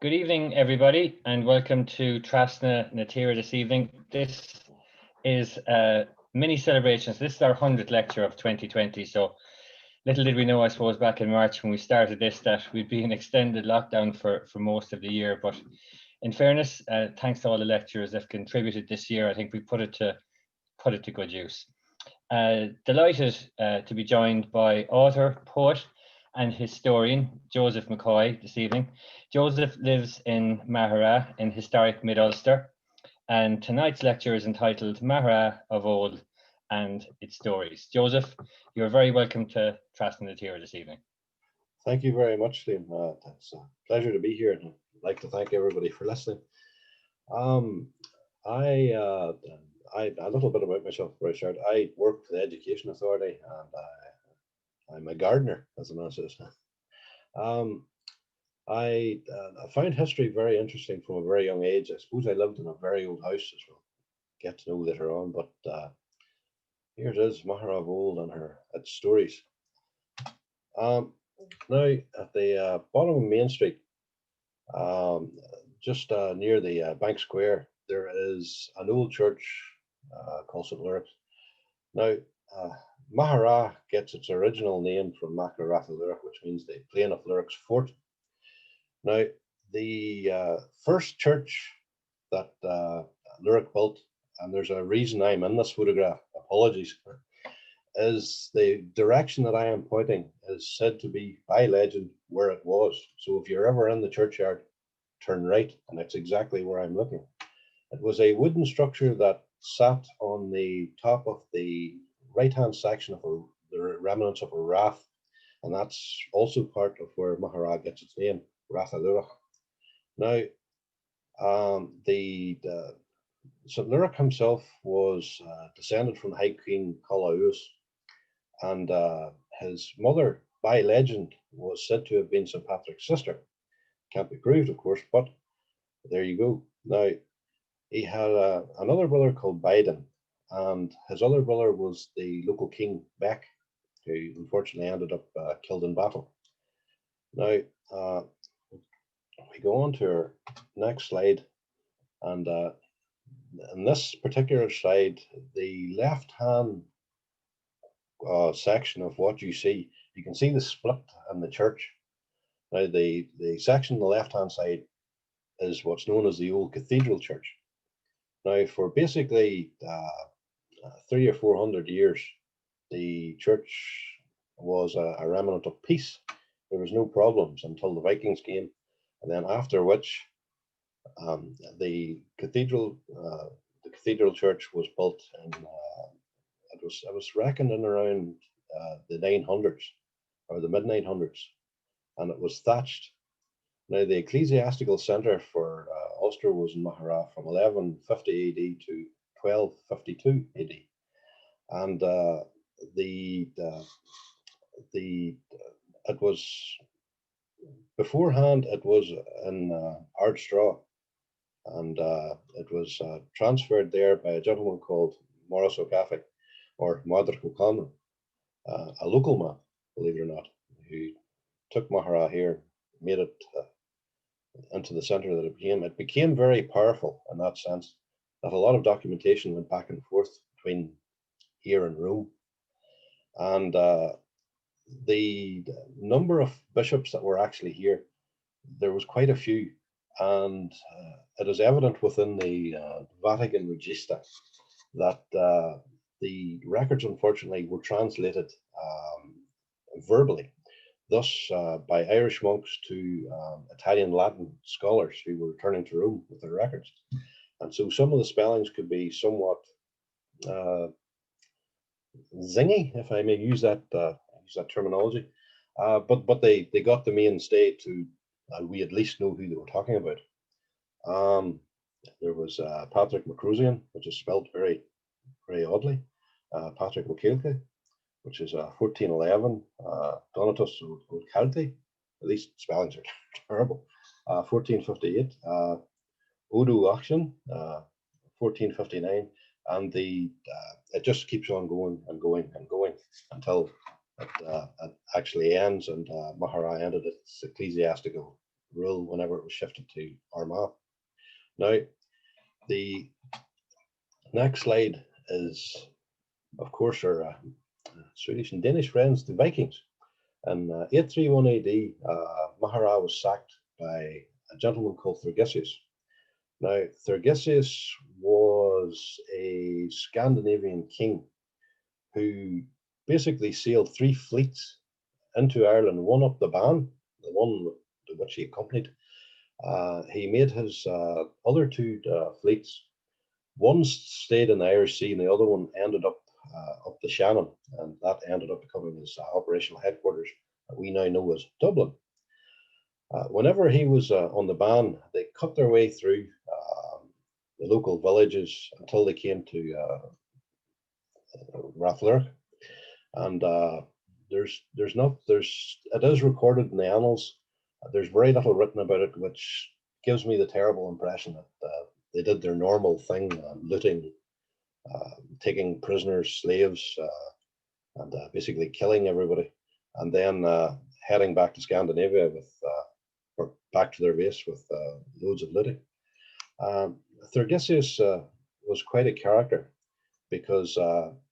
Good evening, everybody, and welcome to Trasna Natira this evening. This is a mini celebrations. This is our 100th lecture of 2020. So little did we know, I suppose, back in March when we started this, that we'd be in extended lockdown for most of the year. But in fairness, thanks to all the lecturers that contributed this year, I think we put it to good use. Delighted to be joined by author, poet, and historian Joseph McCoy this evening. Joseph lives in Maghera in historic Mid Ulster, and tonight's lecture is entitled Maghera of Old and Its Stories. Joseph, you're very welcome to Trasna Natira this evening. Thank you very much, Liam. It's a pleasure to be here, and I'd like to thank everybody for listening. A little bit about myself before I start. I work for the Education Authority, and I'm a gardener, as the man says. I found history very interesting from a very young age. I suppose I lived in a very old house, as we'll get to know later on. But here it is, Maghera of Old and its stories. Now, at the bottom of Main Street, just near the Bank Square, there is an old church called St. Luric's. Now, Maghera gets its original name from Maghera Oratory, which means the plain of Luric's fort. Now, the first church that Luric built, and there's a reason I'm in this photograph, apologies, is the direction that I am pointing is said to be, by legend, where it was. So if you're ever in the churchyard, turn right, and that's exactly where I'm looking. It was a wooden structure that sat on the top of the right-hand section of the remnants of a rath, and that's also part of where Maghera gets its name, Rath Luric. Now, St. Luric himself was descended from the High Queen colourful, and his mother, by legend, was said to have been St. Patrick's sister. Can't be proved, of course, but there you go. Now, he had another brother called Biden, and his other brother was the local king, Beck, who unfortunately ended up killed in battle. Now, we go on to our next slide, and in this particular slide, the left-hand section of what you can see the split in the church. Now, the section on the left-hand side is what's known as the old Cathedral Church. Now, for basically 300 or 400 years, the church was a remnant of peace. There was no problems until the Vikings came, and then after which the Cathedral Church was built in. It was reckoned in around the 900s or the mid 900s, and it was thatched. Now, the ecclesiastical centre for Ulster was in Maghera from 1150 AD to 1252 AD, and it was beforehand. It was in Ardstraw, and it was transferred there by a gentleman called Maurice O'Caffey, or Mardrick O'Connor, a local man, believe it or not, who took Maghera here, made it into the centre that it became. It became very powerful in that sense, that a lot of documentation went back and forth between here and Rome. And the number of bishops that were actually here, there was quite a few. And it is evident within the Vatican Register that the records, unfortunately, were translated verbally, thus by Irish monks to Italian Latin scholars who were returning to Rome with their records. And so some of the spellings could be somewhat zingy, if I may use that terminology. But they got the mainstay to, we at least know who they were talking about. There was Patrick McCrusian, which is spelt very, very oddly. Patrick O'Keelty, which is 1411. Donatus O'Keelty, at least spellings are terrible. 1458. Odo Action, 1459, and it just keeps on going and going and going until it actually ends, and Maghera ended its ecclesiastical rule whenever it was shifted to Armagh. Now, the next slide is, of course, our Swedish and Danish friends, the Vikings. In 831 AD, Maghera was sacked by a gentleman called Thurgesius. Now, Thurgesius was a Scandinavian king who basically sailed 3 fleets into Ireland, one up the Bann, the one to which he accompanied. He made his other 2 fleets. One stayed in the Irish Sea and the other one ended up the Shannon, and that ended up becoming his operational headquarters that we now know as Dublin. Whenever he was on the Bann, they cut their way through the local villages until they came to Rathlerk, and it is recorded in the annals. There's very little written about it, which gives me the terrible impression that they did their normal thing, looting, taking prisoners, slaves, and basically killing everybody, and then heading back to Scandinavia or back to their base with loads of looting. Thurgesius was quite a character because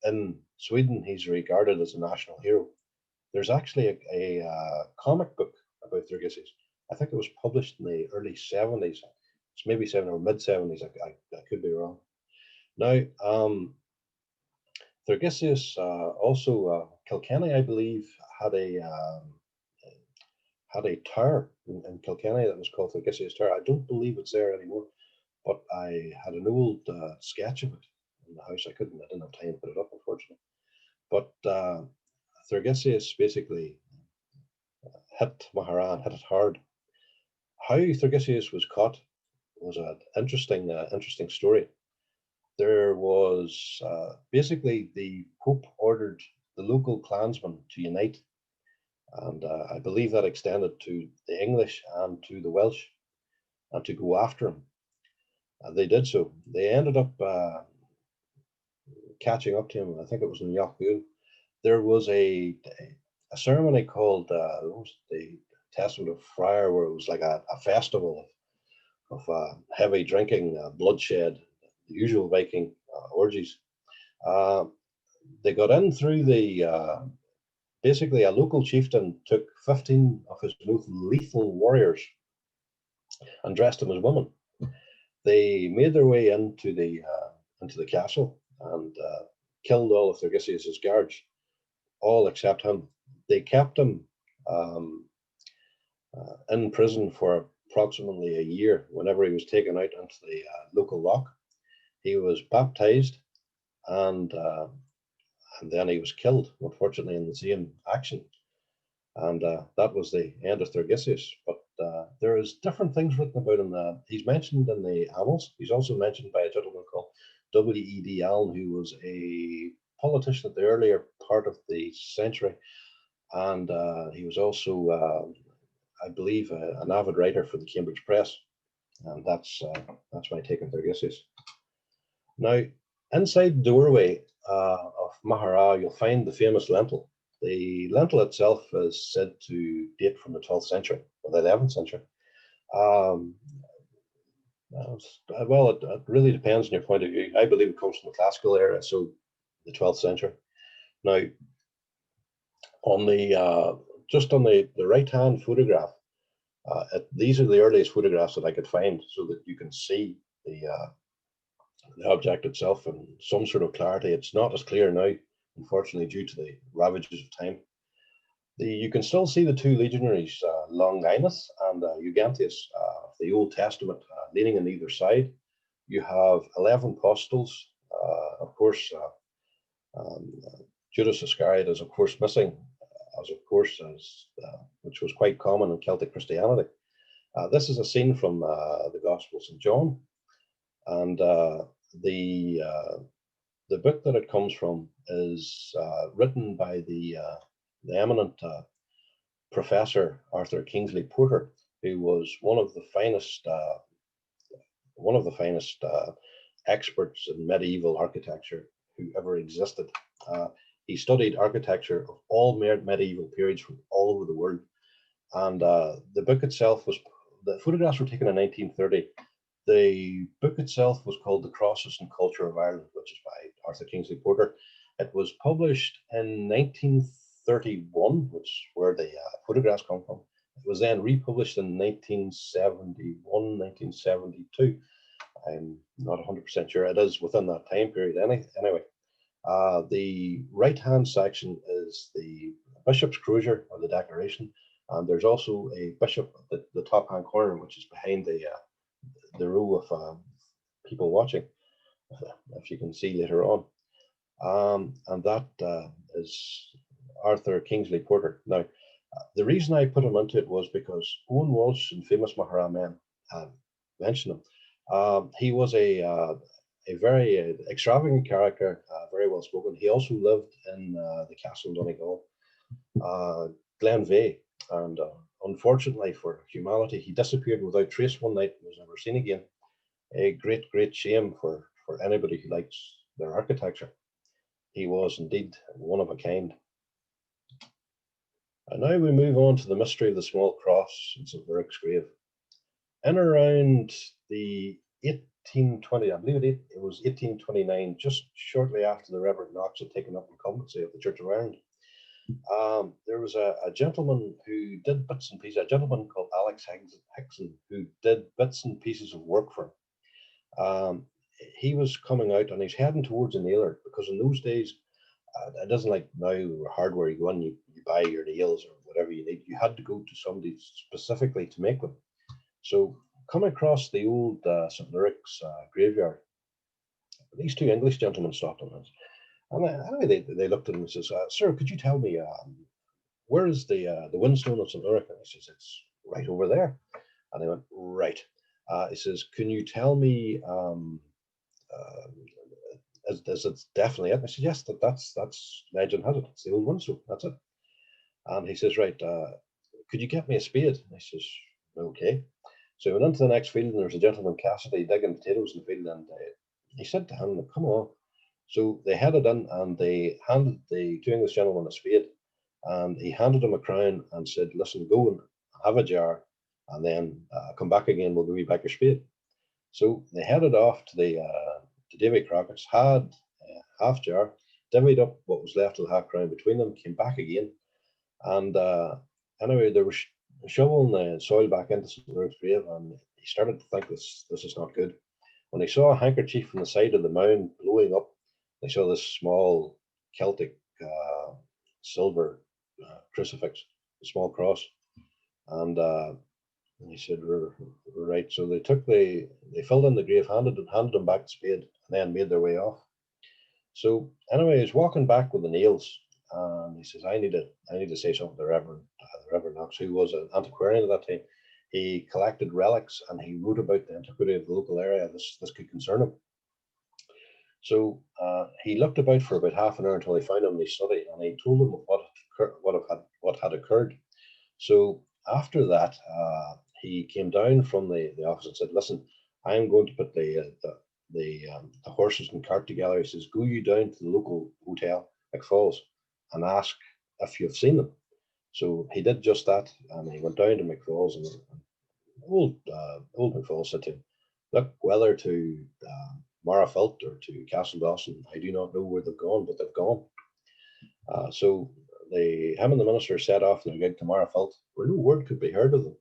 in Sweden he's regarded as a national hero. There's actually a comic book about Thurgesius. I think it was published in the early 70s. It's maybe 70 or mid 70s. I could be wrong. Now, Thurgesius also Kilkenny, I believe, had a tower in Kilkenny that was called Thurgesius Tower. I don't believe it's there anymore, but I had an old sketch of it in the house. I didn't have time to put it up, unfortunately. But Thurgesius basically hit Maghera and hit it hard. How Thurgesius was caught was an interesting story. There was basically the Pope ordered the local clansmen to unite, and I believe that extended to the English and to the Welsh, and to go after him. They did so. They ended up catching up to him. I think it was in Yochbuel. There was a ceremony called the Testament of Friar, where it was like a festival of heavy drinking, bloodshed, the usual Viking orgies. They got in through the basically a local chieftain took 15 of his most lethal warriors and dressed them as women. They made their way into the castle and killed all of Thurgesius's guards, all except him. They kept him in prison for approximately a year. Whenever he was taken out into the local loch, he was baptized, and then he was killed, unfortunately, in the same action. And that was the end of Thurgesius. But there is different things written about him. He's mentioned in the annals. He's also mentioned by a gentleman called W.E.D. Allen, who was a politician at the earlier part of the century. And he was also, I believe, an avid writer for the Cambridge Press. And that's my take on Thurgesius. Now, inside the doorway of Maghera, you'll find the famous Lentil. The Lentil itself is said to date from the 12th century, or the 11th century. Well, it really depends on your point of view. I believe it comes from the classical era, so the 12th century. Now, on the just on the right-hand photograph, these are the earliest photographs that I could find, so that you can see the object itself in some sort of clarity. It's not as clear now, unfortunately, due to the ravages of time. You can still see the 2 legionaries, Longinus and Eugantius, of the Old Testament, leaning on either side. You have 11 apostles. Of course, Judas Iscariot is, of course, missing, which was quite common in Celtic Christianity. This is a scene from the Gospel of St. John, and the book that it comes from is written by the eminent Professor Arthur Kingsley Porter, who was one of the finest experts in medieval architecture who ever existed. He studied architecture of all medieval periods from all over the world, and the book itself was the photographs were taken in 1930. The book itself was called The Crosses and Culture of Ireland, which is by Arthur Kingsley Porter. It was published in 1931, which is where the photographs come from. It was then republished in 1971, 1972. I'm not 100% sure. It is within that time period anyway. The right-hand section is the Bishop's Cruiser or the Declaration, and there's also a bishop at the top-hand corner, which is behind the row of people watching, if you can see later on. And that is Arthur Kingsley Porter. Now, the reason I put him into it was because Owen Walsh and Famous Maghera Men mentioned him. He was a very extravagant character, very well spoken. He also lived in the castle in Donegal, Glenveigh, and unfortunately for humanity, he disappeared without trace one night and was never seen again. A great, great shame for anybody who likes their architecture. He was indeed one of a kind. And now we move on to the mystery of the small cross in St. Luric's grave. In around the 1820, I believe it was 1829, just shortly after the Reverend Knox had taken up incumbency of the Church of Ireland, there was a gentleman who did bits and pieces, a gentleman called Alex Hickson, who did bits and pieces of work for him. He was coming out and he's heading towards a nailer, because in those days, it isn't like now hardware, you go in, you buy your nails or whatever you need. You had to go to somebody specifically to make them. So coming across the old St. Luric's graveyard, these two English gentlemen stopped him. And anyway, they looked at him and says, "Sir, could you tell me where is the windstone of St. Luric?" And he says, "It's right over there." And they went, "Right." He says, "Can you tell me is it definitely it?" And I said, "Yes, that's legend has it. It's the old windstone. That's it." And he says, "Right, could you get me a spade?" And I says, "Okay." So he went into the next field, and there was a gentleman, Cassidy, digging potatoes in the field, and he said to him, "Come on." So they headed in, and they handed the two English gentlemen a spade, and he handed him a crown and said, "Listen, go and have a jar, and then come back again. We'll give you back your spade." So they headed off to Davy Crockett's, had half jar, divvied up what was left of the half crown between them, came back again, and anyway, they were shoveling the soil back into St. Luric's grave, and he started to think this is not good. When he saw a handkerchief from the side of the mound blowing up, they saw this small Celtic silver crucifix, a small cross, and he said, "We're right." So they filled in the grave, handed him back the spade, and then made their way off. So anyway, he's walking back with the nails, and he says, "I need to say something to the Reverend Knox, who was an antiquarian at that time. He collected relics, and he wrote about the antiquity of the local area. This could concern him." So he looked about for about half an hour until he found him in his study, and he told him what had occurred. So after that, he came down from the office and said, "Listen, I am going to put the horses and cart together." He says, "Go you down to the local hotel, McFall's, and ask if you've seen them." So he did just that, and he went down to McFall's, and old McFall said to him, "Look, whether to Marafelt or to Castle Dawson, I do not know where they've gone, but they've gone." So him and the minister set off in their gig to Marafelt, where no word could be heard of them.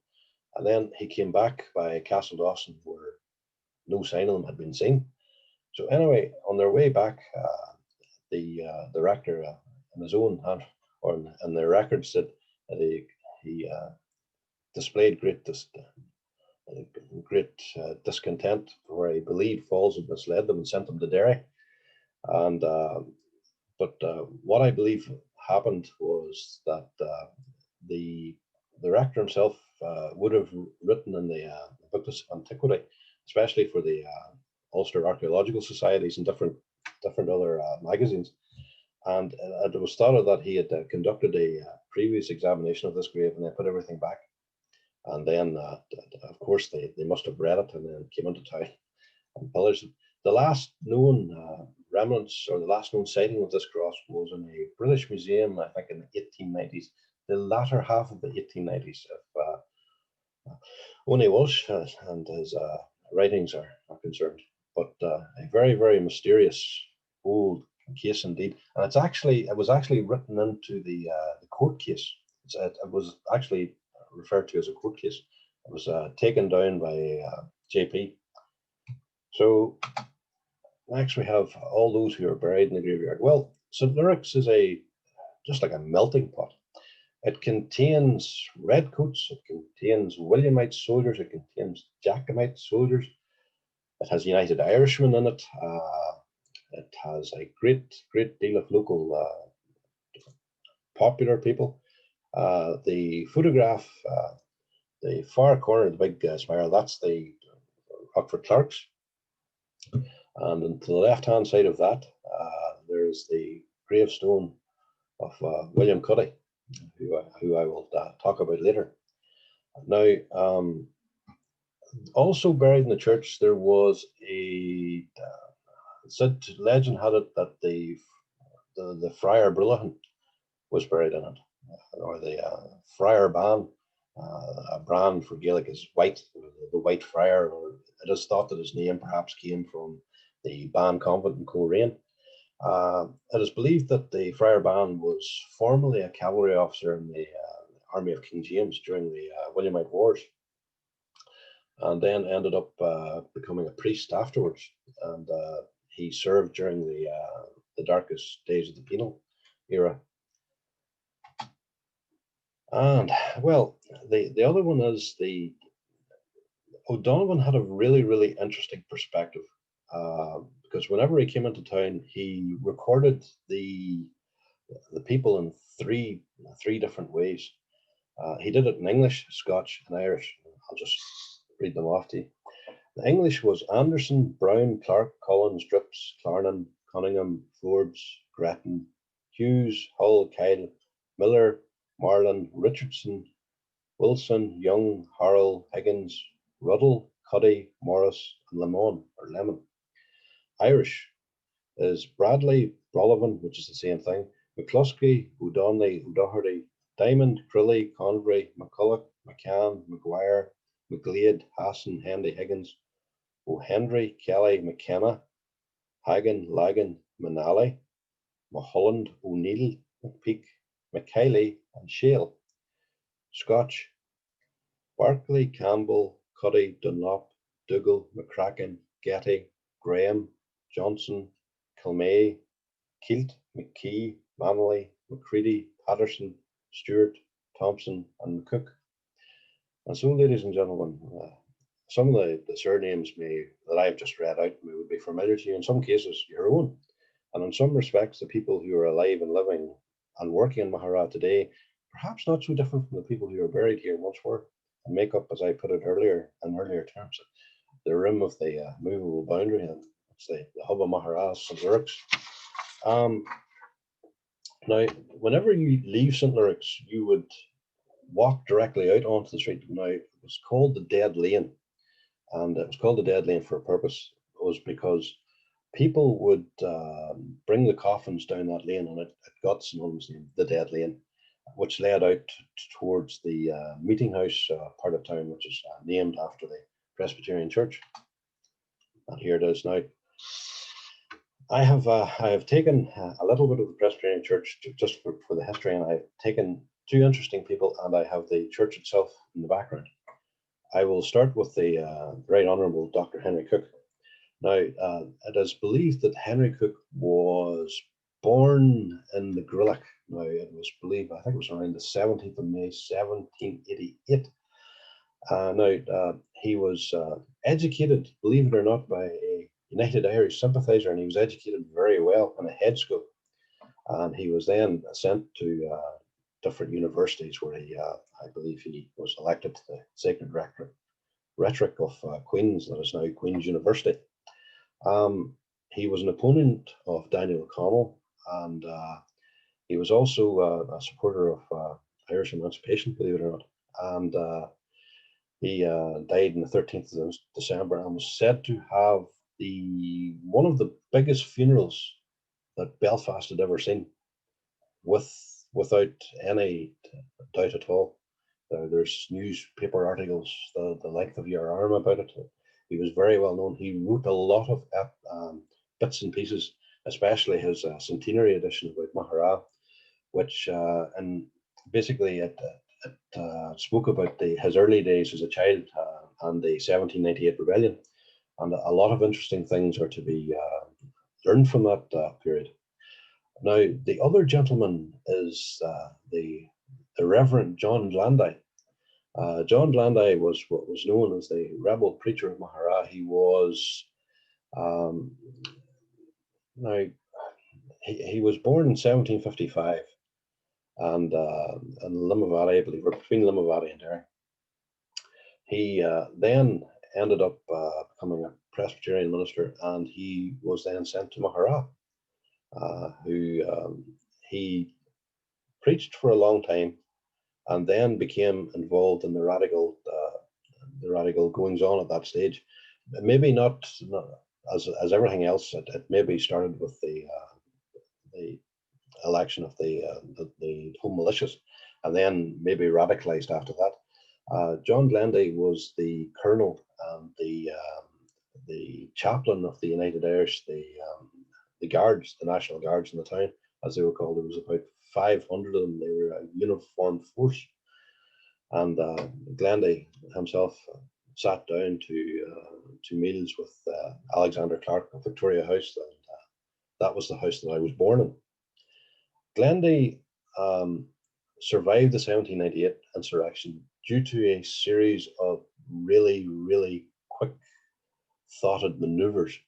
And then he came back by Castle Dawson, where no sign of them had been seen. So anyway, on their way back, the rector, in his own hand, or in the record, said that he displayed great discontent, where he believed Falls had misled them and sent them to Derry. And but what I believe happened was that the rector himself would have written in the book of antiquity, especially for the Ulster archaeological societies and different other magazines. And it was thought that he had conducted a previous examination of this grave and then put everything back. And then, of course, they must have read it and then came into town and pillaged it. The last known remnants, or the last known sighting of this cross, was in a British museum, I think in the 1890s, the latter half of the 1890s. only Walsh and his writings are concerned. But a very, very mysterious old case indeed. And it was actually written into the court case. It was actually referred to as a court case. It was taken down by JP. So next we have all those who are buried in the graveyard. Well, St. Luric's is just like a melting pot. It contains redcoats, it contains Williamite soldiers, it contains Jacobite soldiers, it has United Irishmen in it, it has a great deal of local popular people. The photograph, the far corner of the big spiral, that's the Rockford Clerks. And to the left-hand side of that, there's the gravestone of William Cuddy, who I will talk about later. Now, also buried in the church, there was legend had it that the Friar Brulachan was buried in it, or the Friar Ban. A brand for Gaelic is white, the White Friar, or it is thought that his name perhaps came from the Ban convent in Coleraine. It is believed that the Friar Ban was formerly a cavalry officer in the army of King James during the Williamite Wars, and then ended up becoming a priest afterwards. And he served during the darkest days of the penal era. And well, the other one is the Odonovan had a really interesting perspective, because whenever he came into town, he recorded the people in three different ways. He did it in English, Scotch, and Irish. I'll just read them off to you. The English was Anderson, Brown, Clark, Collins, Drips, Clarnon, Cunningham, Forbes, Gretton, Hughes, Hull, Kyle, Miller, Marlin, Richardson, Wilson, Young, Harrell, Higgins, Ruddle, Cuddy, Morris, and Lemon. Irish is Bradley, Brolovan, which is the same thing, McCluskey, O'Donnelly, O'Doherty, Diamond, Crilly, Convery, McCulloch, McCann, McGuire, McGlade, Hassan, Hendy, Higgins, O'Hendry, Kelly, McKenna, Hagan, Lagan, Manally, Mulholland, O'Neill, McPeak, McKiley, and Shale. Scotch, Barclay, Campbell, Cuddy, Dunlop, Dougal, McCracken, Getty, Graham, Johnson, Kilmay, Kilt, McKee, Manley, McCready, Patterson, Stewart, Thompson, and McCook. And so, ladies and gentlemen, some of the surnames that I've just read out would be familiar to you, in some cases your own. And in some respects, the people who are alive and living and working in Maghera today, perhaps not so different from the people who are buried here once were, and make up, as I put it earlier, in earlier terms, the rim of the movable boundary, and it's the hub of Maghera, St. Luric's. Now, whenever you leave St. Luric's, you would walk directly out onto the street. Now, it was called the Dead Lane, and it was called the Dead Lane for a purpose. It was because people would bring the coffins down that lane, and it got synonymous name, the Dead Lane, which led out towards the meeting house part of town, which is named after the Presbyterian Church. And here it is now. I have taken a little bit of the Presbyterian Church just for the history, and I've taken two interesting people, and I have the church itself in the background. I will start with the Right Honourable Dr. Henry Cook. Now, it is believed that Henry Cook was born in the Grillick. Now, it was believed, I think it was around the 17th of May, 1788. Now, he was educated, believe it or not, by a United Irish sympathizer, and he was educated very well in a head school. And he was then sent to different universities where I believe he was elected to the Sacred Rhetoric of Queen's, that is now Queen's University. He was an opponent of Daniel O'Connell, and he was also a supporter of Irish emancipation, believe it or not. And he died on the 13th of December and was said to have one of the biggest funerals that Belfast had ever seen, without any doubt at all. There's newspaper articles the length of your arm about it. He was very well known. He wrote a lot of bits and pieces, especially his centenary edition about Maghera, which and basically it spoke about his early days as a child and the 1798 rebellion, and a lot of interesting things are to be learned from that period. Now, the other gentleman is the Reverend John Glandy. John Glandy was what was known as the rebel preacher of Maghera. He was now he was born in 1755, and in Limavady, I believe, or between Limavady and Derry. He then ended up becoming a Presbyterian minister, and he was then sent to Maghera, who he preached for a long time, and then became involved in the radical goings on at that stage. Maybe not as everything else. It maybe started with the election of the home militias, and then maybe radicalized after that. John Glandy was the colonel and the chaplain of the United Irish, the guards, the National Guards in the town, as they were called. There was about 500 of them. They were a uniformed force, and Glandy himself sat down to meals with Alexander Clark of Victoria House, and that was the house that I was born in. Glandy survived the 1798 insurrection due to a series of really, really quick-thoughted maneuvers.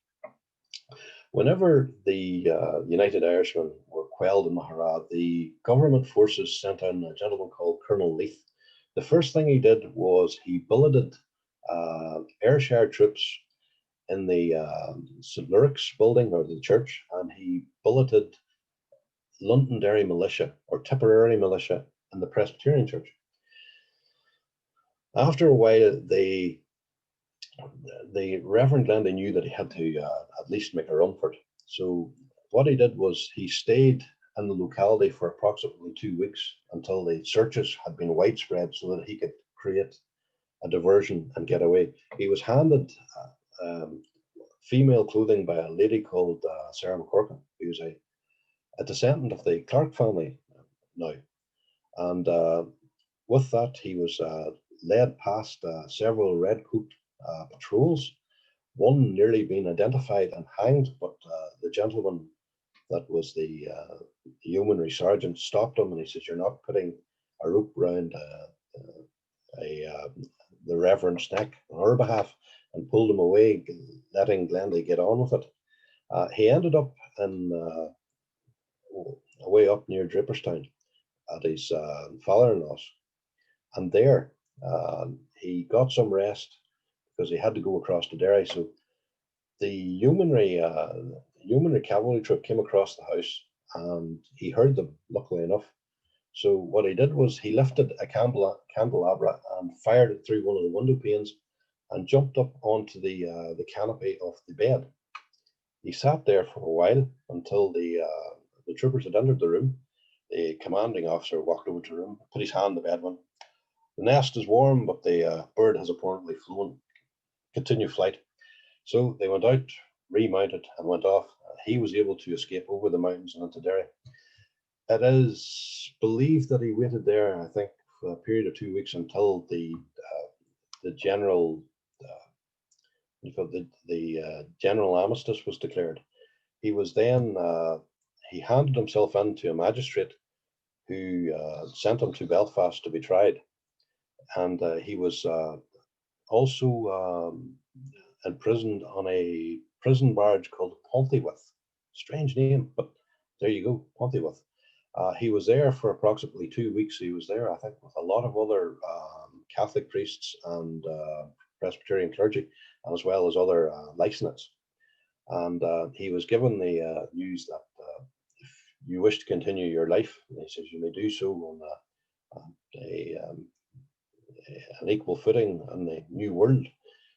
Whenever the United Irishmen were quelled in Maghera, the government forces sent in a gentleman called Colonel Leith. The first thing he did was he billeted Ayrshire troops in the St. Luric's building, or the church, and he billeted Londonderry militia, or Tipperary militia, in the Presbyterian church. After a while, the Reverend Glandy knew that he had to at least make a run for it. So what he did was he stayed in the locality for approximately 2 weeks until the searches had been widespread, so that he could create a diversion and get away. He was handed female clothing by a lady called Sarah McCorkin, who was a descendant of the Clark family now. And with that, he was led past several redcoat patrols, one nearly being identified and hanged, but the gentleman that was the yeomanry sergeant stopped him, and he says, "You're not putting a rope round the Reverend's neck on our behalf," and pulled him away, letting Glandy get on with it. He ended up in away up near Draperstown at his father-in-law's, and there he got some rest because he had to go across to Derry. So the yeomanry cavalry troop came across the house, and he heard them, luckily enough. So what he did was he lifted a candelabra and fired it through one of the window panes and jumped up onto the canopy of the bed. He sat there for a while until the troopers had entered the room. The commanding officer walked over to the room, put his hand on the bed, went, "The nest is warm, but the bird has apparently flown. Continue flight." So they went out, remounted, and went off. He was able to escape over the mountains and into Derry. It is believed that he waited there, I think, for a period of 2 weeks until the general general armistice was declared. He was then he handed himself in to a magistrate who sent him to Belfast to be tried, and he was also imprisoned on a prison barge called Ponthywith. Strange name, but there you go, Ponthywith. He was there for approximately 2 weeks. He was there, I think, with a lot of other Catholic priests and Presbyterian clergy, as well as other licentiates. And he was given the news that if you wish to continue your life, he says, you may do so on an equal footing in the new world.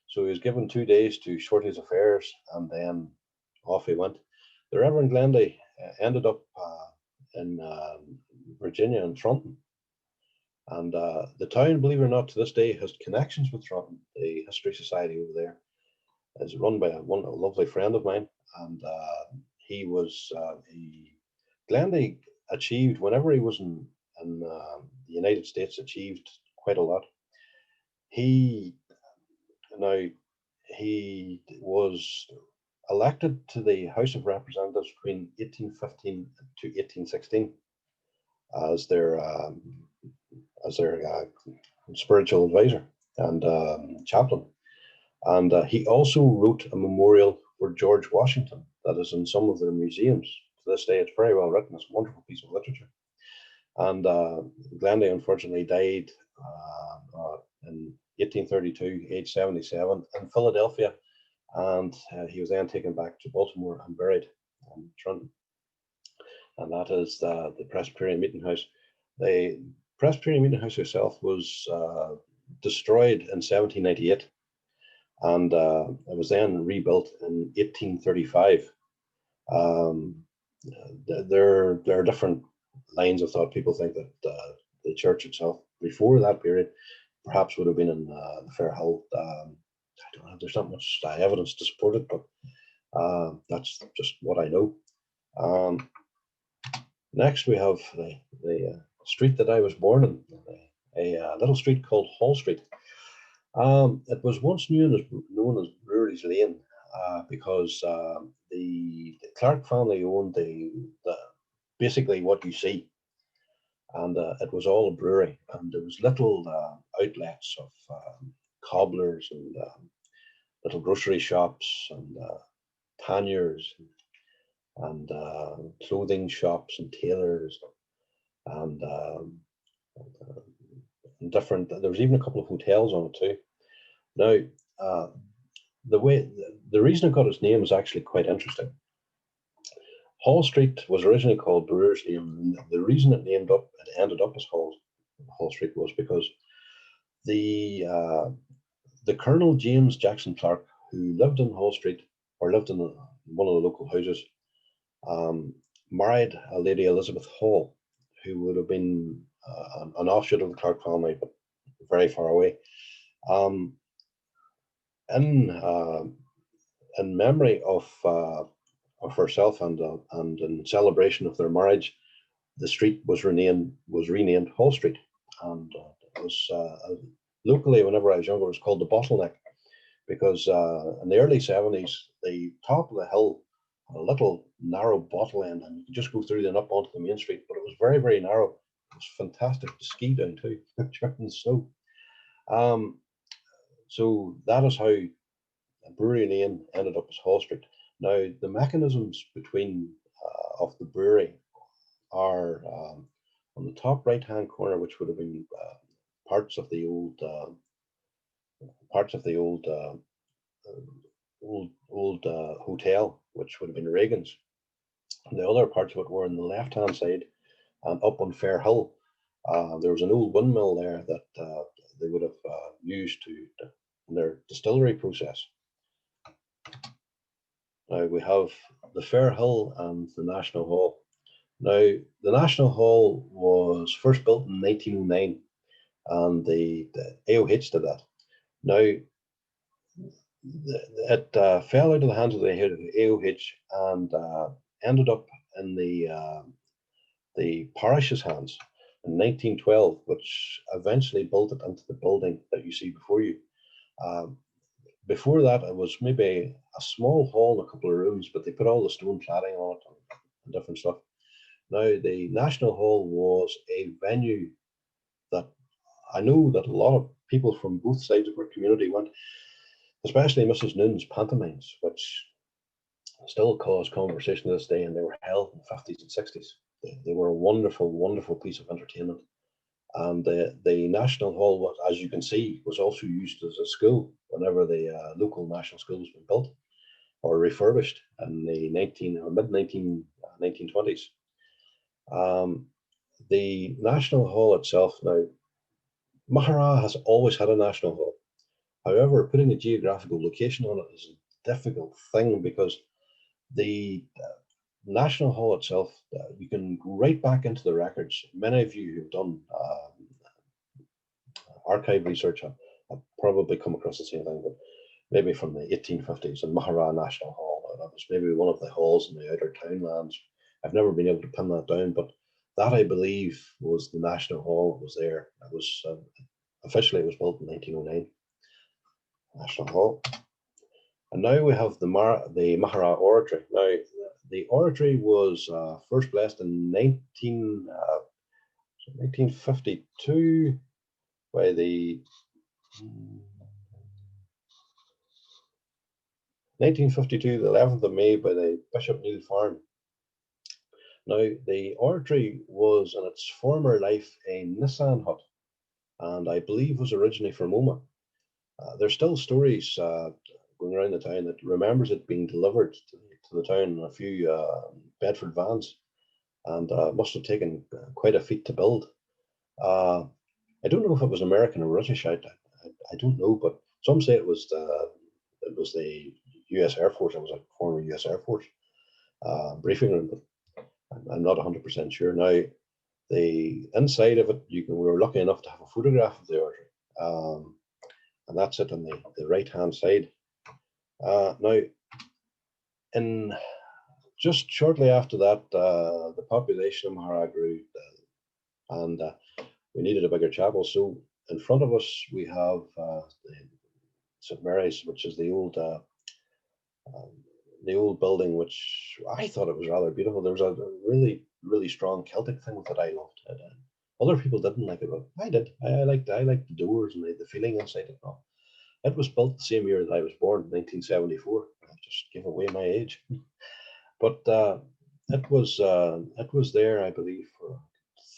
So he was given 2 days to sort his affairs, and then off he went. The Reverend Glandy ended up in Virginia and Trenton, And the town, believe it or not, to this day has connections with Tron. The History Society over there is run by a lovely friend of mine, and Glendy achieved, whenever he was in the United States, achieved quite a lot. He was elected to the House of Representatives between 1815 to 1816 as their spiritual advisor and chaplain. And he also wrote a memorial for George Washington that is in some of their museums. To this day, it's very well written. It's a wonderful piece of literature. And Glendy unfortunately died in 1832, age 77, in Philadelphia. And he was then taken back to Baltimore and buried in Trenton. And that is the Presbyterian Meeting House. The Presbyterian Meeting House itself was destroyed in 1798. And it was then rebuilt in 1835. There are different lines of thought. People think that the church itself, before that period, perhaps would have been in the Fair Hill. I don't know, there's not much evidence to support it, but that's just what I know. Next, we have the street that I was born in, a little street called Hall Street. It was once known as Brewery's Lane because the Clark family owned basically what you see, and it was all a brewery, and there was little outlets of cobblers and little grocery shops and panniers and clothing shops and tailors and different. There was even a couple of hotels on it too. Now, the reason it got its name is actually quite interesting. Hall Street was originally called Brewer's Lane, and the reason it ended up as Hall Street was because the Colonel James Jackson Clark, who lived in Hall Street, or lived in one of the local houses, married a lady, Elizabeth Hall, who would have been an offshoot of the Clark family, but very far away. In memory of herself and in celebration of their marriage, the street was renamed Hall Street, and it was locally, whenever I was younger, it was called the Bottleneck, because in the early 70s, the top of the hill had a little narrow bottle end, and you could just go through then up onto the main street, but it was very, very narrow. It was fantastic to ski down too during the snow. So that is how Brewery Lane ended up as Hall Street. Now, the mechanisms between of the brewery are on the top right-hand corner, which would have been parts of the old hotel, which would have been Reagan's. And the other parts of it were on the left-hand side and up on Fair Hill. There was an old windmill there that they would have used in their distillery process. Now we have the Fair Hill and the National Hall. Now, the National Hall was first built in 1909, and the AOH did that. Now, it fell out of the hands of the AOH and ended up in the parish's hands in 1912, which eventually built it into the building that you see before you. Before that, it was maybe a small hall, a couple of rooms, but they put all the stone cladding on it and different stuff. Now, the National Hall was a venue that I know that a lot of people from both sides of our community went, especially Mrs. Noon's pantomimes, which still cause conversation to this day, and they were held in the 50s and 60s. They were a wonderful, wonderful piece of entertainment. And the National Hall, was, as you can see, was also used as a school whenever the local national school was built or refurbished in the mid-1920s. The National Hall itself, now, Maghera has always had a National Hall. However, putting a geographical location on it is a difficult thing because the National Hall itself, you can go right back into the records. Many of you who've done archive research, I've probably come across the same thing, but maybe from the 1850s in Maghera National Hall. That was maybe one of the halls in the outer townlands. I've never been able to pin that down, but that, I believe, was the National Hall that was there. It was officially, it was built in 1909, National Hall. And now we have the Maghera Oratory. Now, the oratory was first blessed in 1952 by the 1952, the 11th of May, by the Bishop Neil Farn. Now, the oratory was in its former life a Nissan hut, and I believe was originally from Omagh. There's still stories going around the town that remembers it being delivered to the town in a few Bedford vans, and must have taken quite a feat to build. I don't know if it was American or British. I don't know, but some say it was the U.S. Air Force. It was a former U.S. Air Force briefing room, but I'm not 100% sure. Now, the inside of it, we were lucky enough to have a photograph of the oratory, and that's it on the right-hand side. Now, in just shortly after that, the population of Maghera grew, and we needed a bigger chapel. So in front of us, we have St. Mary's, which is the old building, which I thought it was rather beautiful. There was a really, really strong Celtic thing with it I loved. Other people didn't like it, but I did. I liked the doors and the feeling inside it. No. It was built the same year that I was born, 1974. I just give away my age. But it was there, I believe, for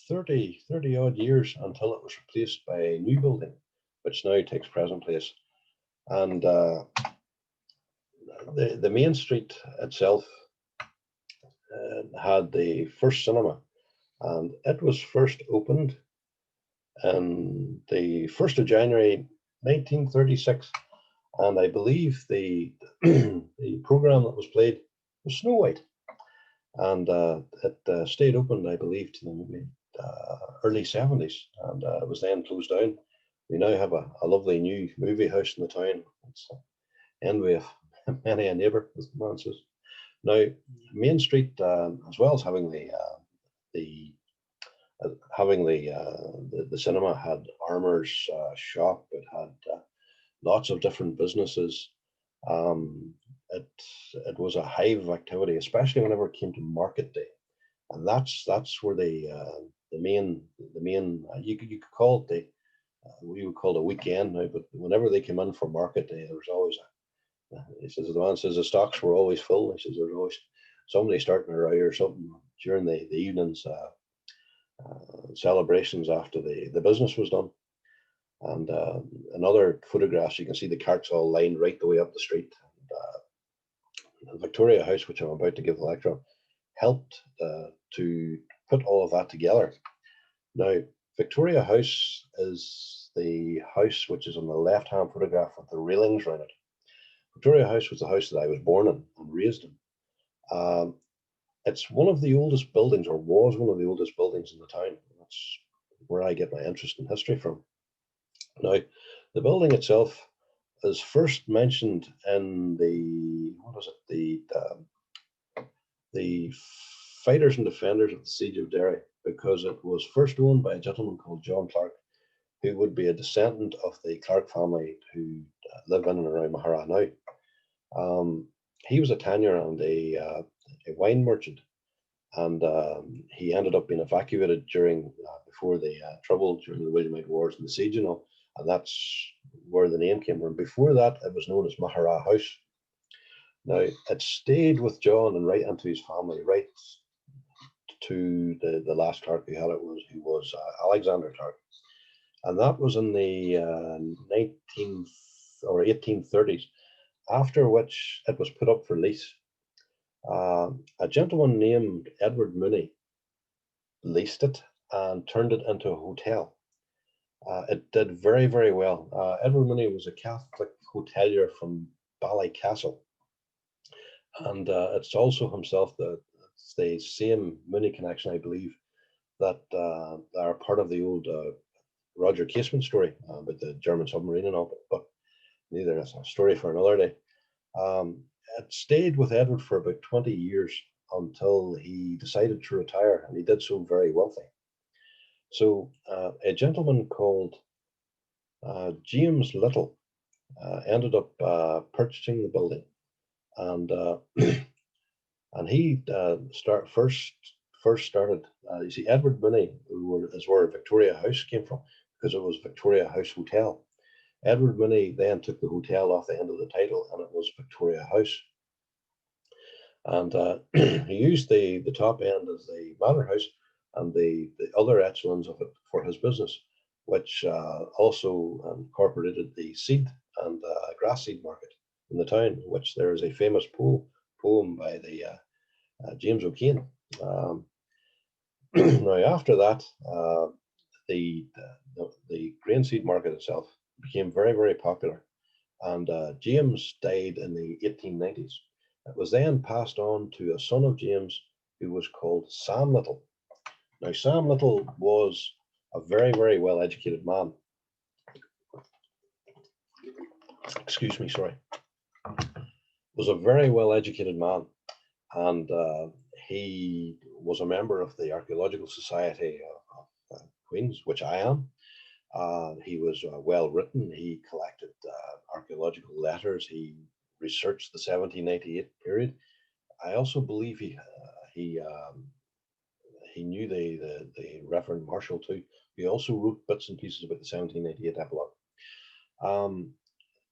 30 odd years until it was replaced by a new building, which now takes present place. And the main street itself had the first cinema, and it was first opened on the 1st of January 1936, and I believe the the program that was played was Snow White, and it stayed open, I believe, to the early 70s, and it was then closed down. We now have a lovely new movie house in the town. It's envy of many a neighbour, as the man says. Now, Main Street, as well as having the cinema, had armour's shop. It had lots of different businesses. It was a hive of activity, especially whenever it came to market day, and that's where the main you could call it we would call it a weekend now, but whenever they came in for market day, there was always he says, the man says the stocks were always full. He says there's always somebody starting a row or something during the evenings celebrations after the business was done. And in other photographs, you can see the carts all lined right the way up the street. And the Victoria House, which I'm about to give the lecture on, helped to put all of that together. Now, Victoria House is the house which is on the left-hand photograph with the railings around it. Victoria House was the house that I was born in and raised in. It's one of the oldest buildings, or was one of the oldest buildings in the town. That's where I get my interest in history from. Now, the building itself is first mentioned in the Fighters and Defenders of the Siege of Derry, because it was first owned by a gentleman called John Clark, who would be a descendant of the Clark family who live in and around Maghera now. He was a tanner and a wine merchant, and he ended up being evacuated before the trouble during the Williamite Wars and the siege and all, and that's where the name came from. Before that, it was known as Maghera House. Now, it stayed with John and right into his family, right to the last Clark who had it, who was Alexander Clark, and that was in the 1830s. After which it was put up for lease. A gentleman named Edward Mooney leased it and turned it into a hotel. It did very, very well. Edward Mooney was a Catholic hotelier from Ballycastle, and it's also himself it's the same Mooney connection, I believe, that are part of the old Roger Casement story about the German submarine and all, but neither. That's a story for another day. It stayed with Edward for about 20 years until he decided to retire, and he did so very wealthy. So a gentleman called James Little ended up purchasing the building, and and he first started. You see, Edward Minnie is where Victoria House came from, because it was Victoria House Hotel. Edward Minnie then took the hotel off the end of the title, and it was Victoria House. And he used the top end as the manor house, and the other echelons of it for his business, which also incorporated the seed and grass seed market in the town, which there is a famous poem by the James O'Kane. Now, after that, the grain seed market itself became very, very popular, and James died in the 1890s. It was then passed on to a son of James who was called Sam Little. Now, Sam Little was a very, very well-educated man. Excuse me, sorry. Was a very well-educated man, and he was a member of the Archaeological Society of Queens, which I am. He was well written. He collected archaeological letters. He researched the 1788 period. I also believe he knew the Reverend Marshall too. He also wrote bits and pieces about the 1788 epilogue.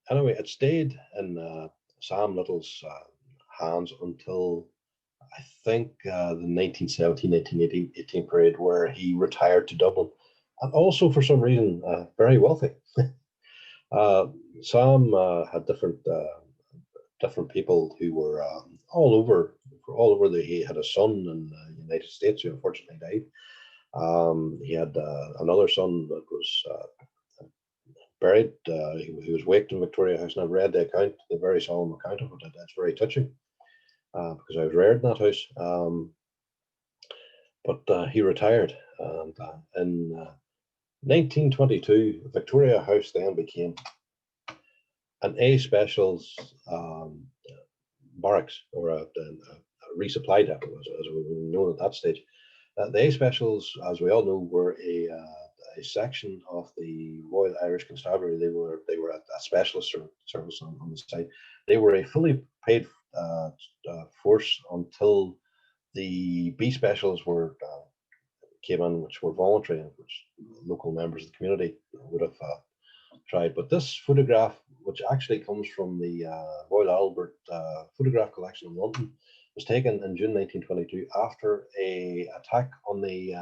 Anyway, it stayed in Sam Little's hands until I think the 1917-1918 period, where he retired to Dublin, and also for some reason very wealthy. Sam had different people who were all over. He had a son in the United States who unfortunately died. He had another son that was buried. He was waked in Victoria House, and I've read the very solemn account of it. It's very touching because I was reared in that house. But he retired, and in 1922, Victoria House then became an A Specials barracks, or a resupply depot, as we were known at that stage. The A Specials, as we all know, were a section of the Royal Irish Constabulary. They were a specialist service on the site. They were a fully paid force until the B Specials came in, which were voluntary, and which local members of the community would have tried. But this photograph, which actually comes from the Royal Albert photograph collection in London, was taken in June 1922 after a attack on the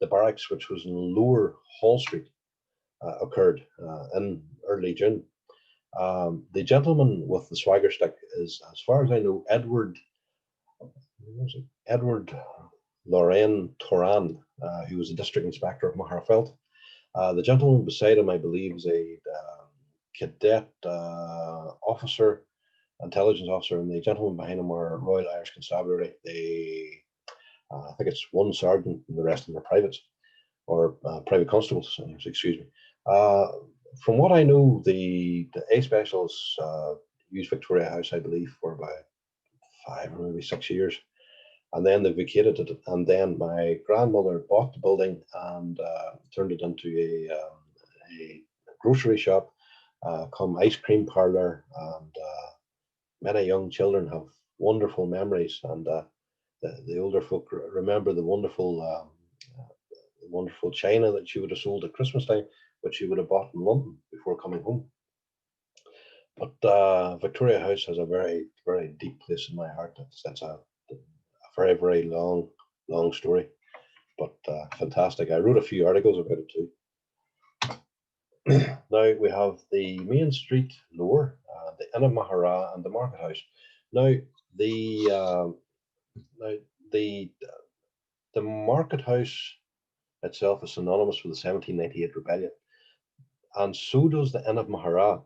barracks, which was in Lower Hall Street, occurred in early June. The gentleman with the swagger stick is, as far as I know, Edward Lorraine Toran, who was a district inspector of Maghera Felt. The gentleman beside him, I believe, is a cadet officer, intelligence officer, and the gentleman behind him are Royal Irish Constabulary. I think it's one sergeant and the rest of them are privates, or private constables, excuse me. From what I know, the A Specials used Victoria House, I believe, for about 5 or maybe 6 years. And then they vacated it, and then my grandmother bought the building and turned it into a grocery shop, come ice cream parlor, and many young children have wonderful memories. And the older folk remember the wonderful china that she would have sold at Christmas time, which she would have bought in London before coming home. But Victoria House has a very, very deep place in my heart. It's a very, very long story, but fantastic. I wrote a few articles about it too. Now we have the main street lower, the Inn of Maghera, and the market house. Now the market house itself is synonymous with the 1798 rebellion, and so does the Inn of Maghera.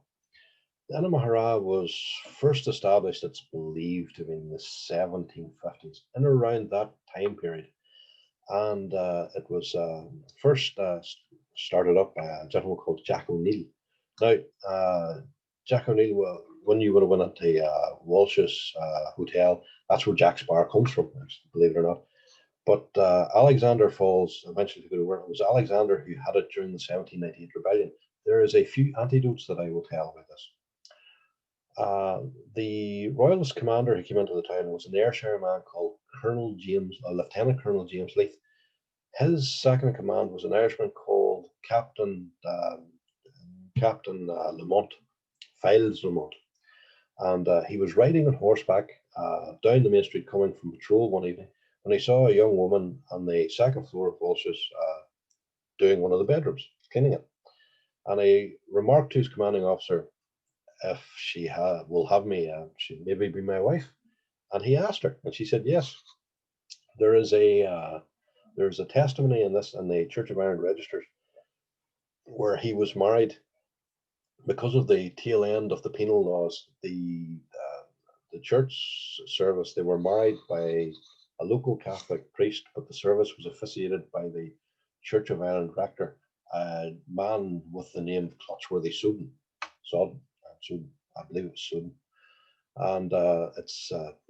The Inn of Maghera was first established, it's believed, to be in the 1750s, in around that time period. and it was first started up by a gentleman called Jack O'Neill. Now, Jack O'Neill, when you would have went into Walsh's hotel, that's where Jack's Bar comes from, believe it or not. But Alexander Falls eventually took it over. It was Alexander who had it during the 1798 rebellion. There is a few anecdotes that I will tell about this. The royalist commander who came into the town was an Ayrshire man called Lieutenant Colonel James Leith. His second in command was an Irishman called Captain Lamont, Files Lamont, and he was riding on horseback down the main street coming from patrol one evening when he saw a young woman on the second floor of Walsh's doing one of the bedrooms, cleaning it, and he remarked to his commanding officer, if she will have me, she maybe be my wife. And he asked her, and she said yes. There is a testimony in this in the Church of Ireland registers where he was married because of the tail end of the penal laws. The church service, they were married by a local Catholic priest, but the service was officiated by the Church of Ireland rector, a man with the name Clutchworthy Sudden, I believe it's Sudden, and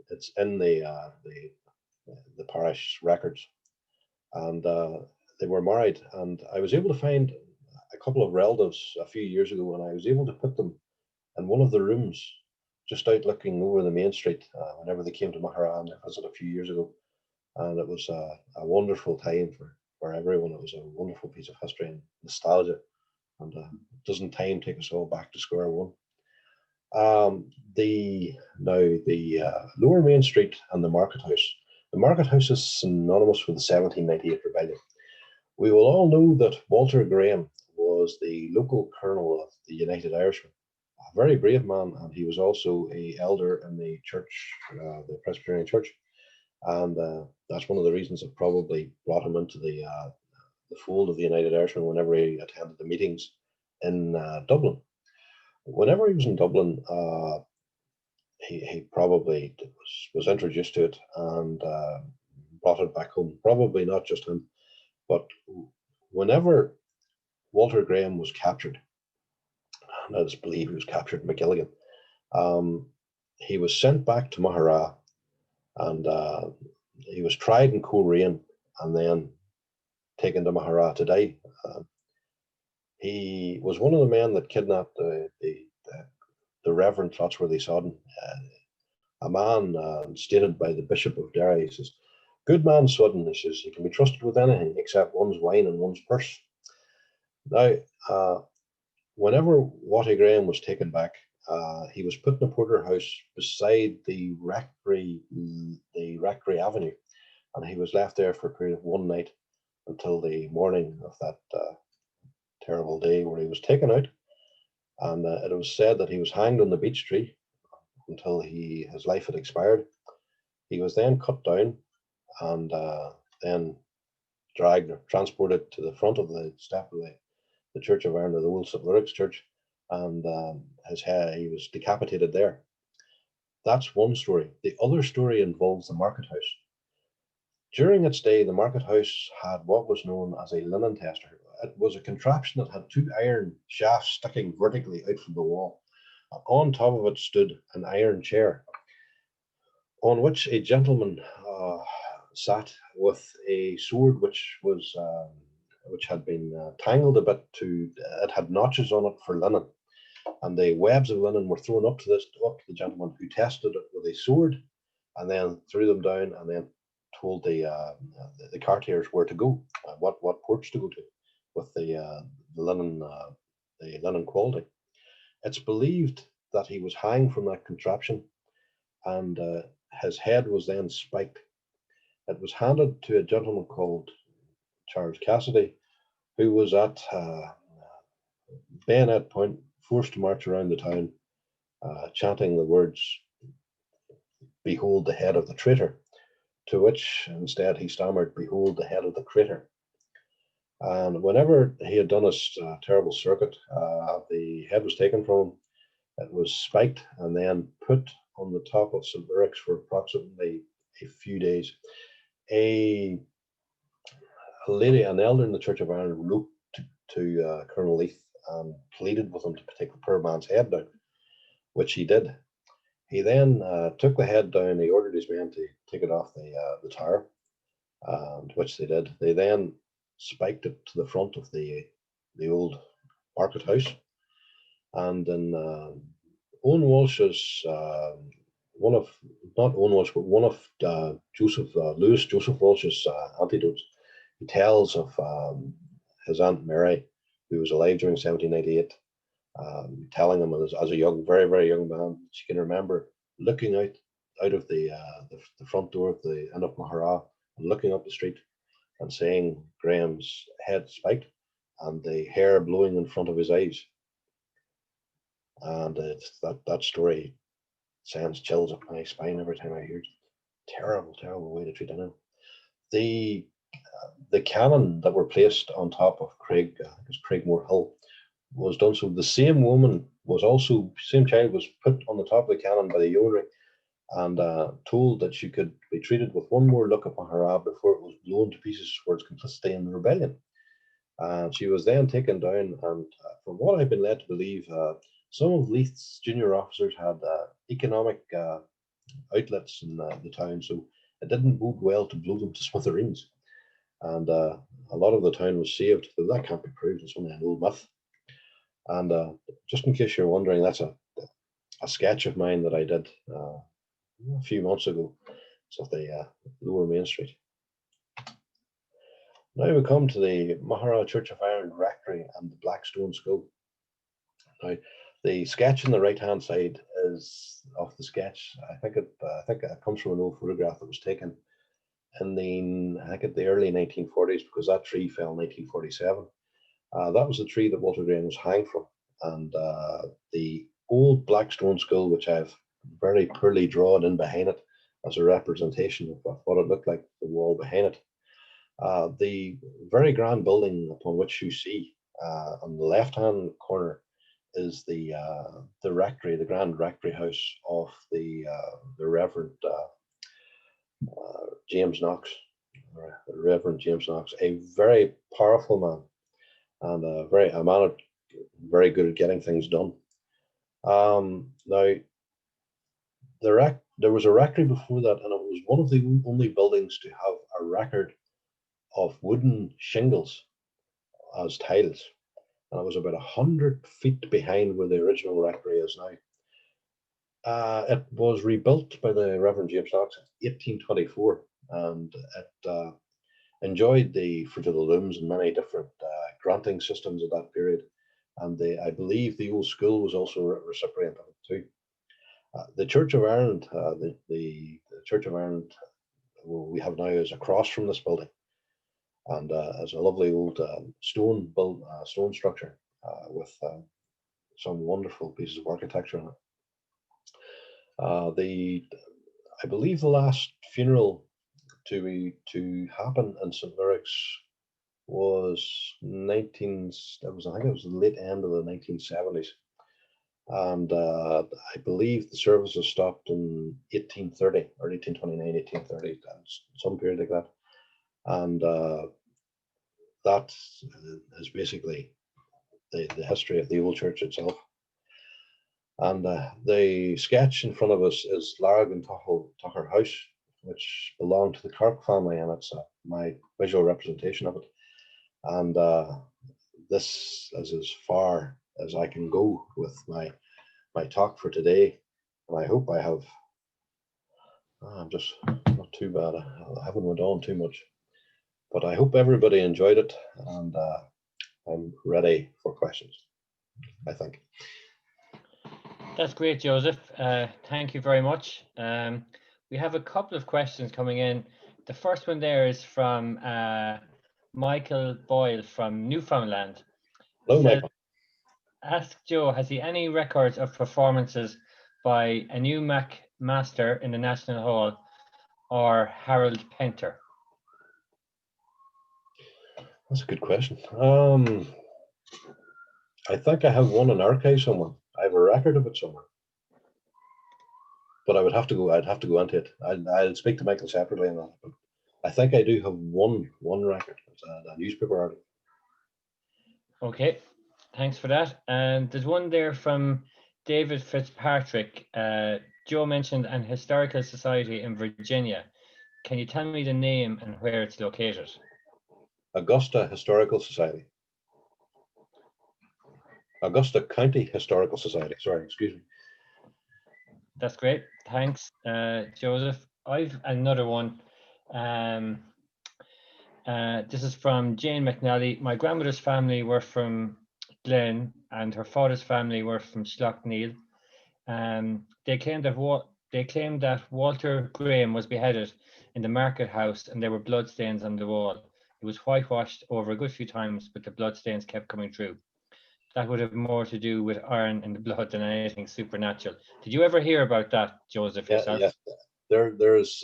it's in the parish records, and they were married. And I was able to find a couple of relatives a few years ago, and I was able to put them in one of the rooms just out looking over the main street whenever they came to Maghera on a visit a few years ago, and it was a wonderful time for everyone. It was a wonderful piece of history and nostalgia, and doesn't time take us all back to square one. The Lower Main Street and the Market House. The Market House is synonymous with the 1798 rebellion. We will all know that Walter Graham was the local colonel of the United Irishmen, a very brave man, and he was also an elder in the church, the Presbyterian Church, and that's one of the reasons that probably brought him into the fold of the United Irishmen whenever he attended the meetings in Dublin. Whenever he was in Dublin, he probably was introduced to it and brought it back home. Probably not just him, but whenever Walter Graham was captured, and I just believe he was captured in McGilligan, he was sent back to Maghera, and he was tried in Coleraine and then taken to Maghera to die. He was one of the men that kidnapped the Reverend Clotsworthy Sodden, a man stated by the Bishop of Derry. He says, "Good man Sodden," he says, "he can be trusted with anything except one's wine and one's purse." Now, whenever Watty Graham was taken back, he was put in a porterhouse beside the Rectory Avenue, and he was left there for a period of one night until the morning of that terrible day where he was taken out. And it was said that he was hanged on the beech tree until his life had expired. He was then cut down and then transported to the front of the step of the Church of Ireland, the old St. Luric's Church, and he was decapitated there. That's one story. The other story involves the Market House. During its day, the Market House had what was known as a linen tester. It was a contraption that had two iron shafts sticking vertically out from the wall. And on top of it stood an iron chair on which a gentleman sat with a sword which had been tangled a bit it had notches on it for linen, and the webs of linen were thrown up to the gentleman, who tested it with a sword and then threw them down and then told the cartiers where to go, what ports to go to with the linen quality. It's believed that he was hanged from that contraption, and his head was then spiked. It was handed to a gentleman called Charles Cassidy, who was at bayonet point, forced to march around the town, chanting the words, "Behold the head of the traitor," to which instead he stammered, "Behold the head of the crater." And whenever he had done his terrible circuit, the head was taken from him. It was spiked and then put on the top of St. Luric's for approximately a few days. A an elder in the Church of Ireland, wrote to Colonel Leith and pleaded with him to take the poor man's head down, which he did. He then took the head down. He ordered his men to take it off the tower, and which they did. They then spiked it to the front of the old market house, and in Owen Walsh's one of Lewis Joseph Walsh's anecdotes, he tells of his Aunt Mary, who was alive during 1798, telling him as a young, very, very young man, she can remember looking out of the front door of the inn of Maghera and looking up the street and seeing Graham's head spiked and the hair blowing in front of his eyes. And that story sends chills up my spine every time I hear it. Terrible, terrible way to treat anyone. The cannon that were placed on top of Craigmore Hill was done so the same child was put on the top of the cannon by the yeomanry and told that she could be treated with one more look at Maghera before it was blown to pieces for its complicity in the rebellion. And she was then taken down, and from what I've been led to believe, some of Leith's junior officers had economic outlets in the town, so it didn't bode well to blow them to smithereens. And a lot of the town was saved, though that can't be proved, it's only an old myth. And just in case you're wondering, that's a sketch of mine that I did a few months ago. It's of the Lower Main Street. Now we come to the Maghera Church of Ireland Rectory and the Black Stone School. Now, the sketch on the right-hand side is of the sketch. I think it comes from an old photograph that was taken in the early 1940s, because that tree fell in 1947. That was the tree that Walter Graham was hanged from, and the old Black Stone School, which I've very poorly drawn in behind it as a representation of what it looked like, the wall behind it. The very grand building upon which you see on the left-hand corner is the rectory, the grand rectory house of the Reverend James Knox, Reverend James Knox, a very powerful man and a man very good at getting things done. Now, there was a rectory before that, and it was one of the only buildings to have a record of wooden shingles as tiles, and it was about 100 feet behind where the original rectory is now. It was rebuilt by the Reverend James Knox in 1824, and it enjoyed the Fruit of the Looms and many different granting systems at that period. And I believe the old school was also a recipient of it too. The Church of Ireland, the Church of Ireland we have now is across from this building, and as a lovely old stone structure with some wonderful pieces of architecture in it. I believe the last funeral to happen in St. Luric's was I think it was the late end of the 1970s, and I believe the services stopped in 1830 or 1829, 1830, some period like that. And that is basically the history of the old church itself. And the sketch in front of us is Larg and Tucker House, which belonged to the Kirk family, and it's my visual representation of it. And this is as far as I can go with my talk for today. And I hope I have, I'm just not too bad. I haven't went on too much, but I hope everybody enjoyed it, and I'm ready for questions, I think. That's great, Joseph. Thank you very much. We have a couple of questions coming in. The first one there is from Michael Boyle from Newfoundland. Hello, Michael. Ask Joe, has he any records of performances by a new Master in the National Hall or Harold Penter? That's a good question. I think I have one in archive somewhere. I have a record of it somewhere, but I'd have to go into it. I'll speak to Michael separately on that. But I think I do have one record. It's a newspaper article. Okay, thanks for that. And there's one there from David Fitzpatrick. Joe mentioned an historical society in Virginia. Can you tell me the name and where it's located? Augusta Historical Society. Augusta County Historical Society. Sorry, excuse me. That's great. Thanks, Joseph. I've another one. This is from Jane McNally. My grandmother's family were from Glen, and her father's family were from Schlockneil. They claimed that Walter Graham was beheaded in the market house, and there were bloodstains on the wall. It was whitewashed over a good few times, but the bloodstains kept coming through. That would have more to do with iron in the blood than anything supernatural. Did you ever hear about that, Joseph, yourself? Yeah. There's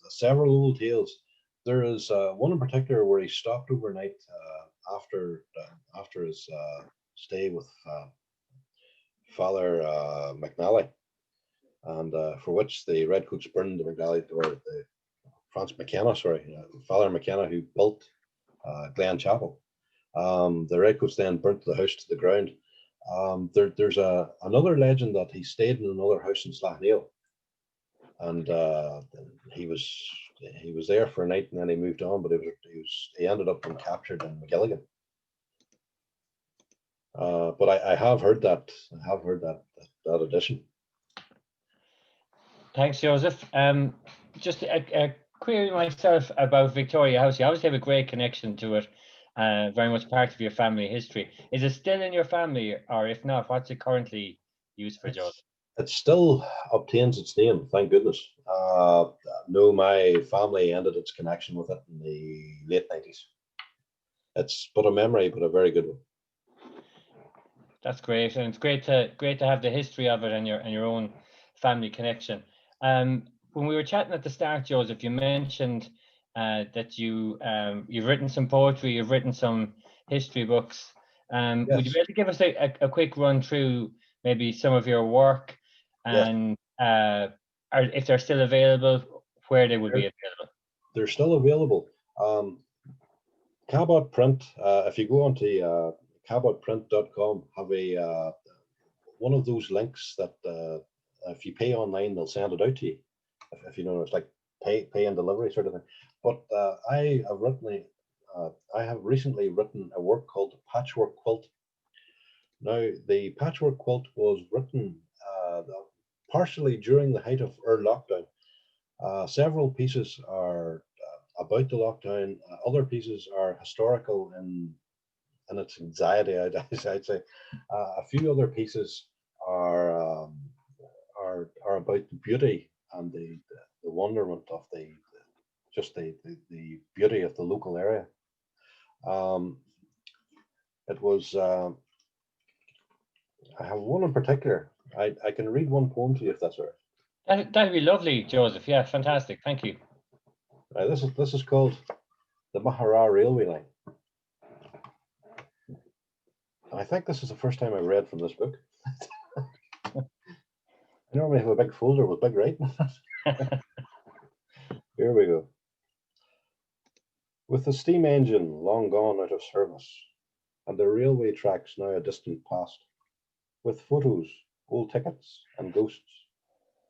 several old tales. There is one in particular where he stopped overnight after his stay with Father McNally, and for which the Redcoats burned the McNally, or the Father McKenna, who built Glen Chapel. The Redcoats then burnt the house to the ground. There's another legend that he stayed in another house in Slaughtneil, and he was there for a night and then he moved on, but he ended up being captured in McGilligan. But I have heard that. That addition. Thanks, Joseph. Just a query myself about Victoria House. You obviously have a great connection to it. Very much part of your family history. Is it still in your family, or if not, what's it currently used for, Joseph? It still obtains its name, thank goodness. No, my family ended its connection with it in the late 90s. It's but a memory, but a very good one. That's great, and it's great to have the history of it and your own family connection. When we were chatting at the start, Joseph, you mentioned that you've written some poetry, you've written some history books. Yes. Would you be able to give us a quick run through maybe some of your work, and if they're still available, where they would be available? They're still available. Cabot Print, if you go onto cabotprint.com, have a one of those links that if you pay online, they'll send it out to you. If you know, it's like pay and delivery sort of thing. But I have recently written a work called Patchwork Quilt. Now, the Patchwork Quilt was written partially during the height of our lockdown. Several pieces are about the lockdown. Other pieces are historical in its anxiety, I'd say. A few other pieces are about the beauty and the wonderment of the beauty of the local area. It was. I have one in particular. I can read one poem to you if that's all right. That'd be lovely, Joseph. Yeah, fantastic. Thank you. Right, this is called the Maghera Railway Line. And I think this is the first time I read from this book. I normally have a big folder with big writing. Here we go. With the steam engine long gone out of service, and the railway tracks now a distant past, with photos, old tickets, and ghosts.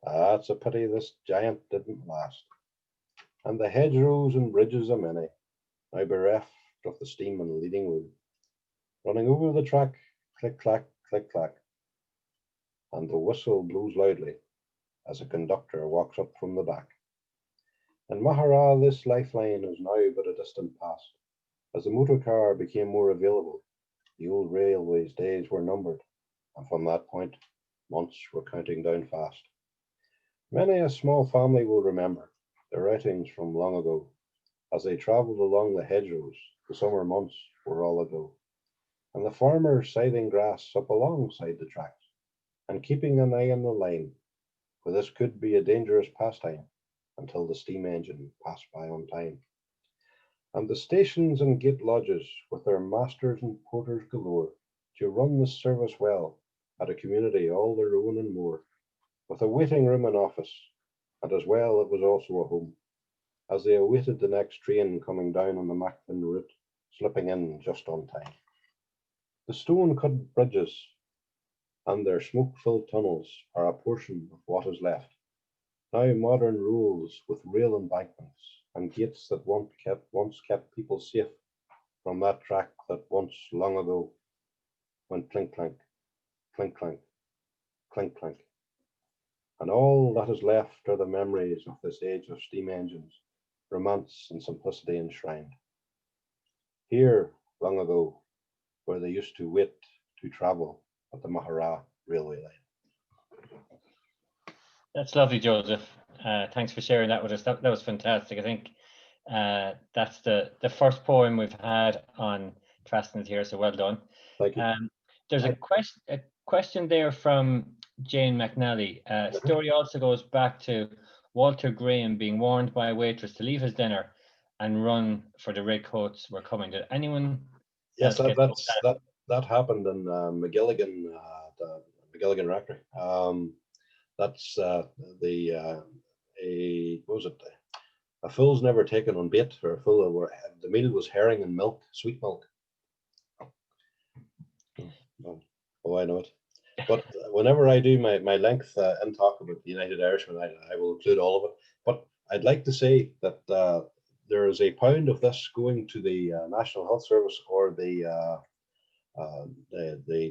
It's a pity this giant didn't last. And the hedgerows and bridges a many, now bereft of the steam and leading wheel, running over the track, click clack, click clack. And the whistle blows loudly as a conductor walks up from the back. In Maghera, this lifeline is now but a distant past. As the motor car became more available, the old railway's days were numbered, and from that point, months were counting down fast. Many a small family will remember the writings from long ago. As they travelled along the hedgerows, the summer months were all ago, and the farmer scything grass up alongside the tracks, and keeping an eye on the line, for this could be a dangerous pastime until the steam engine passed by on time. And the stations and gate lodges, with their masters and porters galore, to run the service well, had a community all their own and more, with a waiting room and office, and as well it was also a home, as they awaited the next train coming down on the Macklin route, slipping in just on time. The stone-cut bridges and their smoke-filled tunnels are a portion of what is left. Now modern rules with rail embankments and gates that once kept people safe from that track that once long ago went clink clank, clink clank, clink clank. And all that is left are the memories of this age of steam engines, romance and simplicity enshrined. Here, long ago, where they used to wait to travel at the Maghera railway line. That's lovely, Joseph. Thanks for sharing that with us. That was fantastic. I think that's the first poem we've had on Trastnet here, so well done. Thank you. There's a question there from Jane McNally. Story also goes back to Walter Graham being warned by a waitress to leave his dinner and run for the red coats were coming. Did anyone? Yes, that happened in McGilligan, the McGilligan Rectory. That's what was it? A fool's never taken on bait, or a fool where the meal was herring and milk, sweet milk. Oh, I know it. But whenever I do my length in talk about the United Irishmen, I will include all of it. But I'd like to say that there is £1 of this going to the National Health Service or the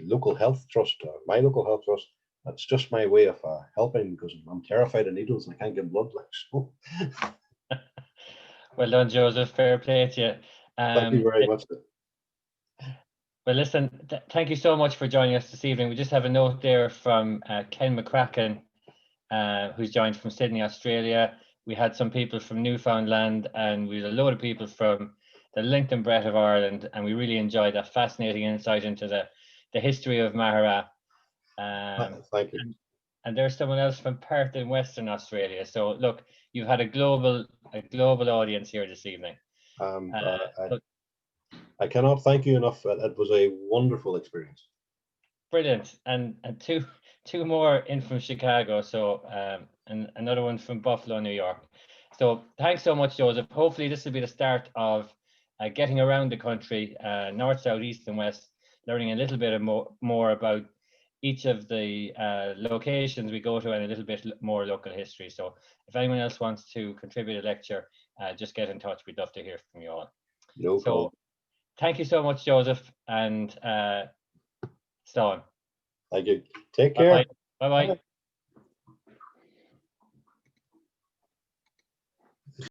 local health trust, my local health trust. That's just my way of helping, because I'm terrified of needles and I can't get blood. Like so. Well done, Joseph. Fair play to you. Thank you very much. Well, listen, thank you so much for joining us this evening. We just have a note there from Ken McCracken, who's joined from Sydney, Australia. We had some people from Newfoundland, and we had a load of people from the length and breadth of Ireland, and we really enjoyed that fascinating insight into the history of Maghera. Thank you. And there's someone else from Perth in Western Australia. So look, you've had a global audience here this evening. I cannot thank you enough. It was a wonderful experience. Brilliant. And two more in from Chicago. So and another one from Buffalo, New York. So thanks so much, Joseph. Hopefully this will be the start of getting around the country, north, south, east and west, learning a little bit more about each of the locations we go to and a little bit more local history. So if anyone else wants to contribute a lecture, just get in touch. We'd love to hear from you all. No problem. Thank you so much, Joseph, and Stone. Thank you. Take care. Bye-bye.